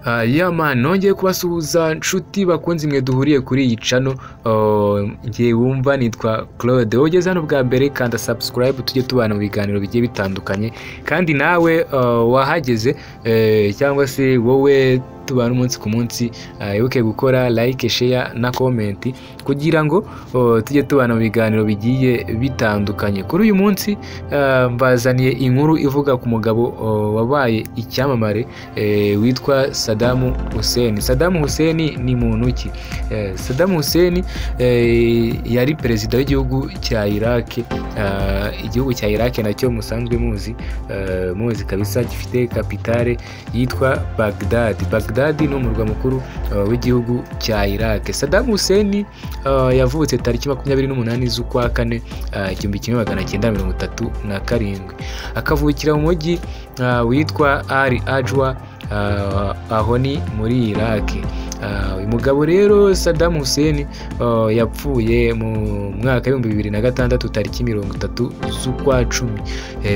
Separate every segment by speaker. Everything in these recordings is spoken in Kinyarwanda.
Speaker 1: Man, nongeye kubasuhuza nshuti bakunzi mwe duhuriye kuri iyi channel. Ngiye wumva nitwa Claude. Ugeze hano bwa mbere kanda subscribe tujye tubana mu biganiro bigiye bitandukanye, kandi nawe wahageze cyangwa se wowe tubana umunsi ku munsi, wibuke gukora like, share na comment kugira ngo tujye tubana mu biganiro bigiye bitandukanye. Kuri uyu munsi mbazaniye inkuru ivuga ku mugabo wabaye icyamamare witwa Saddam Hussein. Saddam Hussein ni muntu ki? Saddam Hussein yari perezida w'igihugu cya Iraq. Igihugu cya Iraq nacyo musanzwe muzi kabisa, gifite kapitale yitwa Baghdad. Baghdad ni umurwa mukuru w'igihugu cya Iraq. Saddam Hussein yavutse tariki 28 z'ukwa kane 1937, akavukira mu mujyi witwa Al Ajwa, aho ni muri Iraq. Uyu mugabo rero Saddam Hussein yapfuye mu mwaka 2006 tariki 30 z'ukwa 10.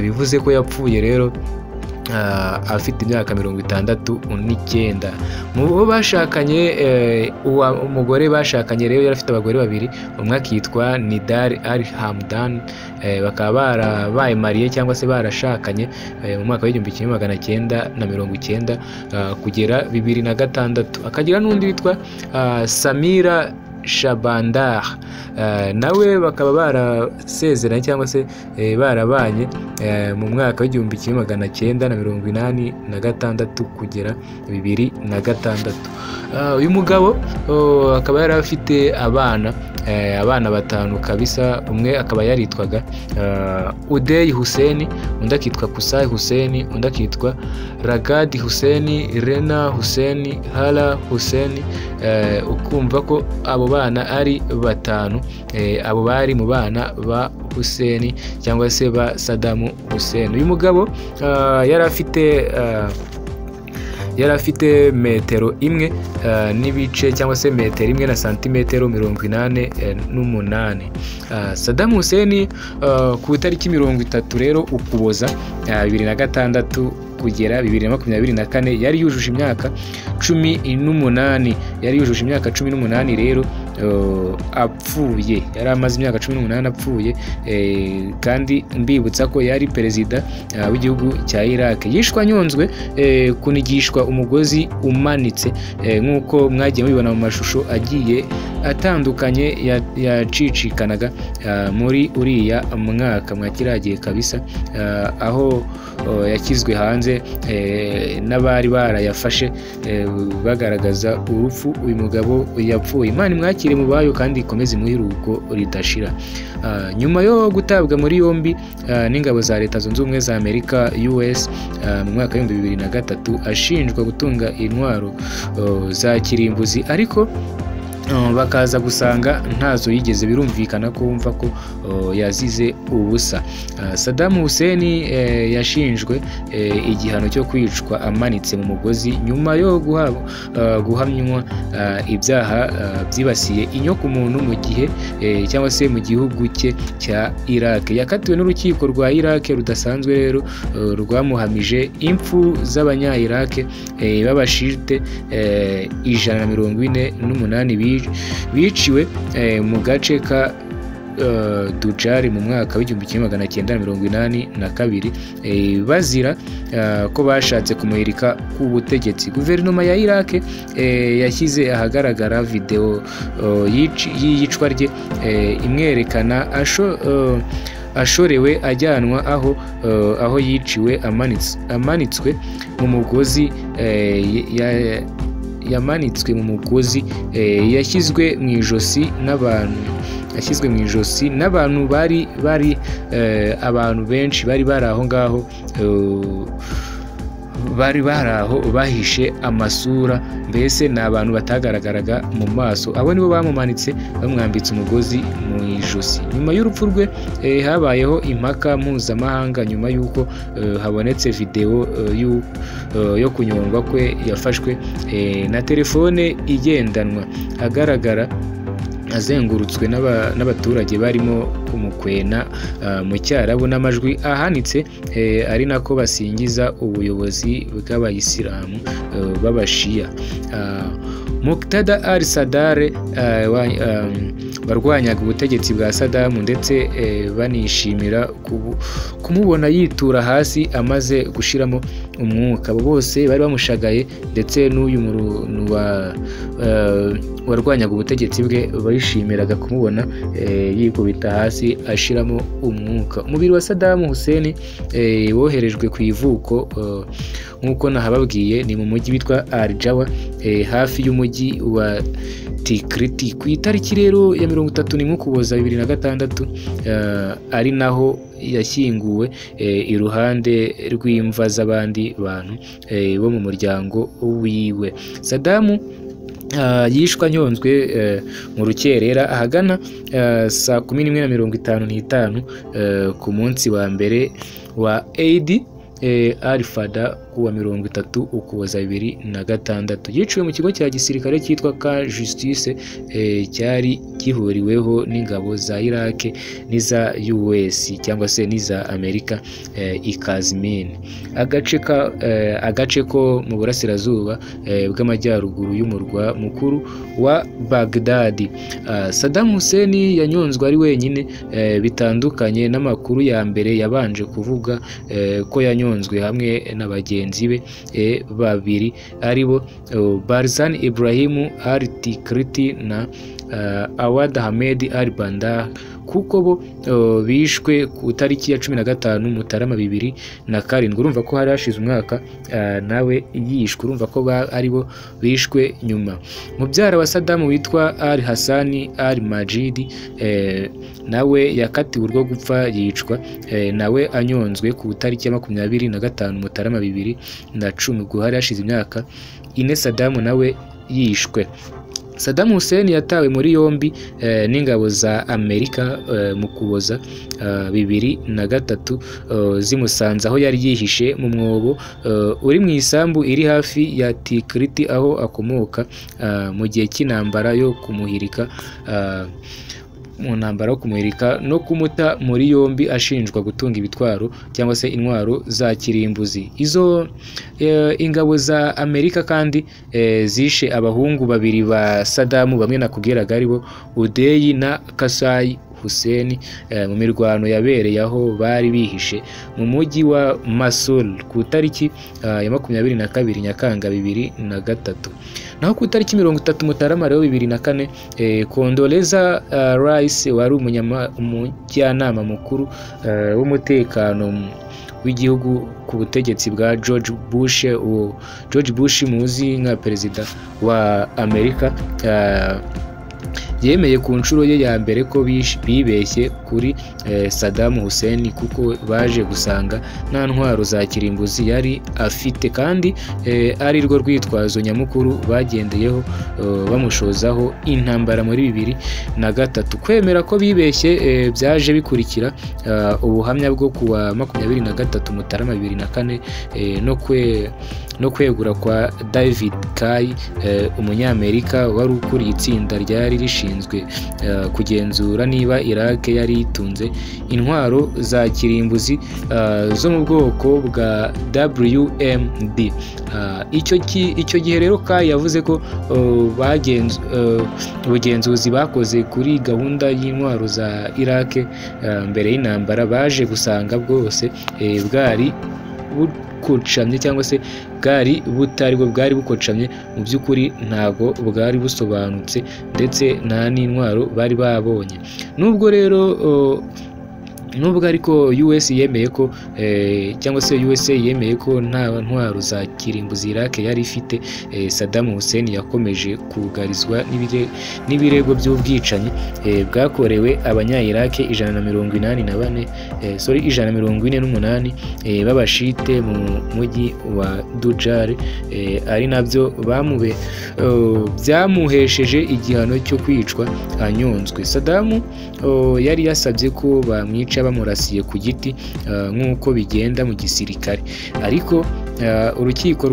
Speaker 1: Bivuze ko yapfuye rero afite imyaka 69. Mu bo bashakanye, umugore bashakanye rero yari afite abagore babiri, umwe akitwa Nidal al-Hamdan. Bakaba barabaye mariye cyangwa se barashakanye mu mwaka w'1990 kugera 2006. Akagira n'undi witwa Samira Shabandar, nawe bakaba barasezeranye cyangwa se barabanye mu mwaka w'1986 kugera 2006. Uyu mugabo akaba yari afite abana 5 kabisa. Umwe akaba yaritwaga Uday Hussein, undi akitwa Qusay Hussein, undi akitwa Ragad Hussein, Rena Hussein, Hala Hussein. Ukumva ko abo bana ari 5, abo bari mu bana ba Hussein cyangwa se ba Saddam Hussein. Uyu mugabo yari afite metero imwe n'ibice cyangwa se metero imwe na santimetero 88. Saddam Hussein ku itariki 30 rero Ukuboza 2006 kugera 2024 yari yujuje imyaka 18. Yari yujuje imyaka 18 rero apfuye. Yari amaze imyaka 18 apfuye, kandi mbibutsa ko yari perezida w'igihugu cya Iraq. Yishwa nyonzwe kunigishwa umugozi umanitse, nk'uko mwagiye mubibona mu mashusho agiye atandukanye yacicikanaga muri uriya mwaka mwakiragiye kabisa, aho yakizwe hanze n'abari barayafashe bagaragaza urupfu uyu mugabo yapfuye. Imana imwakire mu bayo kandi ikomeze imuhiruko ridashira. Nyuma yo gutabwa muri yombi n'ingabo za Leta Zunze Ubumwe za Amerika US mu mwaka wa 2003, ashinjwa gutunga intwaro za kirimbuzi, ariko bakaza gusanga ntazo yigeze. Birumvikana ko wumva ko yazize ubusa. Saddam Hussein yashinjwe igihano cyo kwicwa amanitse mu mugozi nyuma yo guhamywa ibyaha byibasiye inyoko muntu mu gihe cyangwa se mu gihugu cye cya Iraq. Yakatiwe n'urukiko rwa Iraq rudasanzwe rero, rwamuhamije impfu z'abanya-Iraq b'abashite 148 biciwe mu gace ka Dujari mu mwaka w'1982, bazira ko bashatse kumuhirika ku butegetsi. Guverinoma ya Iraq yashyize ahagaragara video y'iyicwa rye, imwerekana ashorewe ajyanwa aho yiciwe amanitswe mu mugozi. Yamanitswe mu mugozi, yashyizwe mu ijosi n'abantu bari abantu benshi bari bari aho ngaho, bari baraho bahishe amasura, mbese ni abantu batagaragaraga mu maso. Abo nibo bamumanitse bamwambitse umugozi mu ijosi. Nyuma y'urupfu rwe habayeho impaka mpuzamahanga nyuma y'uko habonetse video yo kunyongwa kwe yafashwe na telefone igendanwa, agaragara azengurutswe n'abaturage barimo umukwena mu Cyarabu n'amajwi ahanitse ari nako basingiza ubuyobozi bw'abayisilamu b'abashiya. Muqtada al-Sadr barwanyaga ubutegetsi bwa Saddam ndetse banishimira kumubona yitura hasi amaze gushiramo umwuka. Abo bose bari bamushagaye ndetse n'uyu muntu warwanyaga ubutegetsi bwe bayishimiraga kumubona yikubita hasi ashiramo umwuka. Umubiri wa Saddam Hussein woherejwe ku ivuko nk'uko nahababwiye ni mu mujyi witwa Al-Jawa hafi y'umujyi wa Tikrit ku itariki rero ya 31 Ukuboza 2006 ari naho yashyinguwe iruhande rw'imva z'abandi bantu bo mu muryango wiwe. Saddam yishwa nyonzwe mu rukerera ahagana saa 11:55 ku munsi wa mbere wa Eid al-Fada kuwa 30 Ukuboza 2006. Yiciwe mu kigo cya gisirikare cyitwa Camp Justice cyari gihuriweho n'ingabo za Iraq n'iza US cyangwa se n'iza Amerika i Kazmin, agace ko mu burasirazuba bw'amajyaruguru y'umurwa mukuru wa Baghdad. Saddam Hussein yanyonzwe ari wenyine, bitandukanye n'amakuru ya mbere yabanje kuvuga ko yanyonzwe hamwe na bagenzi be babiri aribo Barzan Ibrahim al-Tikriti na Awad Ahmed al-Bandar, kuko bo bishwe ku tariki ya 15 Mutarama 2007. Urumva ko hari hashize umwaka nawe yishwe, urumva ko aribo bishwe nyuma. Mubyara wa Saddam witwa al-Hassan al-Majid nawe yakatiwe urwo gupfa yicwa nawe anyonzwe ku tariki ya 25 Mutarama 2010. Ubwo hari hashize imyaka 4 Saddam nawe yishwe. Saddam Hussein yatawe muri yombi n'ingabo za Amerika mu Ukuboza 2003 zimusanze aho yari yihishe mu mwobo uri mu isambu iri hafi ya Tikrit aho akomoka mu gihe cy'intambara yo kumuhirika no kumuta muri yombi ashinjwa gutunga ibitwaro cyangwa se intwaro za kirimbuzi. Izo ingabo za Amerika kandi zishe abahungu babiri ba Saddam, bamwe nakubwiraga aribo Uday na Qasai Hussein mu mirwano yabereye aho bari bihishe mu mujyi wa Mosul ku tariki ya 22 Nyakanga 2003. Naho ku tariki 30 Mutarama 2004 Condoleezza Rice wari umujyanama mukuru w'umutekano w'igihugu ku butegetsi bwa George Bush muzi nka perezida wa Amerika yemeye ku nshuro ye ya mbere ko bibeshye kuri Saddam Hussein kuko baje gusanga nta ntwaro za kirimbuzi yari afite kandi ari rwo rwitwazo nyamukuru bagendeyeho bamushozaho intambara muri 2003. Kwemera ko bibeshye byaje bikurikira ubuhamya bwo kuwa 23 Mutarama 2004 no kwegura kwa David Kay umunyamerika wari ukuriye itsinda ryari rishinzwe kugenzura niba Iraq yari itunze intwaro za kirimbuzi zo mu bwoko bwa WMD. Icyo gihe rero Kay yavuze ko ubugenzuzi bakoze kuri gahunda y'intwaro za Iraq mbere y'intambara baje gusanga bwose bwari bukucamye cyangwa se bwari bukocamye mu by'ukuri ntago bwari busobanutse ndetse nta n'intwaro bari babonye. Nubwo ariko USA yemeye ko cyangwa se USA yemeye ko nta ntwaro za kirimbuzi Iraq yari ifite, Saddam Hussein yakomeje kugarizwa n'ibirego by'ubwicanyi bwakorewe abanya-Iraq 148 b'abashite mu mujyi wa Dujal, ari nabyo byamuhesheje igihano cyo kwicwa anyonzwe. Saddam yari yasabye ko bamwica bamurasiye ku giti nk'uko bigenda mu gisirikare, ariko urukiko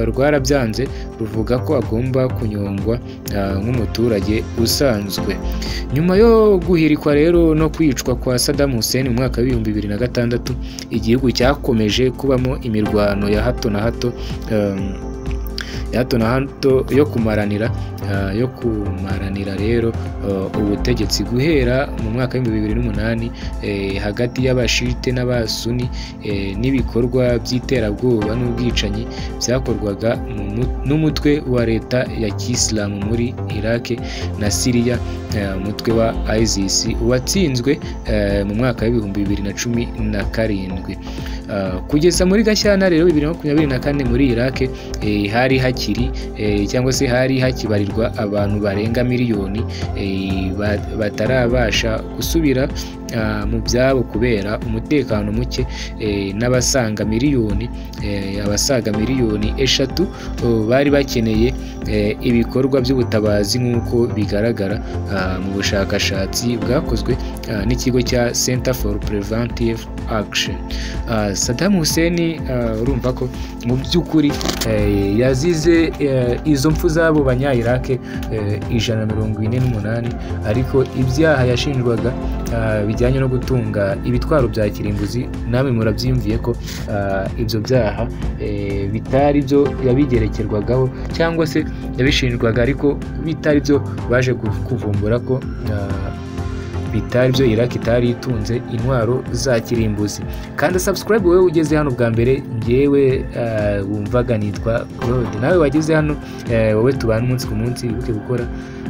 Speaker 1: rwarabyanze ruvuga ko agomba kunyongwa nk'umuturage usanzwe. Nyuma yo guhirikwa rero no kwicwa kwa Saddam Hussein mu mwaka wa 2006 igihugu cyakomeje kubamo imirwano ya hato na hato yo kumaranira rero ubutegetsi guhera mu mwaka wa 2008 hagati y'abashite n'abasuni, n'ibikorwa by'iterabwoba n'ubwicanyi byakorwaga n'umutwe wa leta ya Kisilamu muri Iraq na Syria, umutwe wa ISIS watsinzwe mu mwaka wa 2017. Kugeza muri Gashyantare rero 2024 muri Iraq hari hakiri cyangwa se hari hakibarirwa abantu barenga miliyoni batarabasha gusubira mu byabo kubera umutekano muke, n'abasaga miliyoni eshatu bari bakeneye ibikorwa by'ubutabazi nk'uko bigaragara mu bushakashatsi bwakozwe n'ikigo cya Center for Preventive Action. Saddam Hussein urumva ko mu by'ukuri yazize izo mpfu z'abo banya-Iraq 148, ariko ibyaha yashinjwaga bijyanye no gutunga ibitwaro bya kirimbuzi, namwe murabyimviye ko ibyo byaha bitari byo yabigerekerwagaho cyangwa se yabishinjwaga, ariko bitari byo baje kuvumbura ko bitari byo Iraq itari itunze intwaro za kirimbuzi. Kandi subscribe wowe ugeze hano bwa mbere, ngewe wumvaga nitwa Claude, nawe wageze hano wowe tubana umunsi ku munsi, wibuke gukora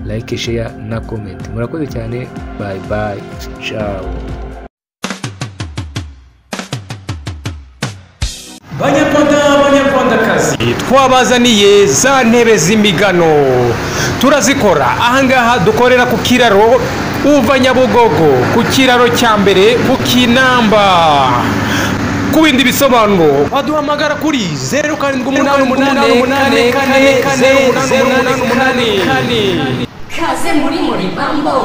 Speaker 1: like, share na comment. Murakoze cyane, bye bye, ciao.
Speaker 2: Banyarwandakazi, twabazaniye za ntebe z'imigano, turazikora ahangaha dukorera ku kiraro uva Nyabugogo, ku kiraro cya mbere ku Kinamba. Ku bindi bisobanuro waduhamagara kuri 0788884088.
Speaker 3: Kaze muri Bambo.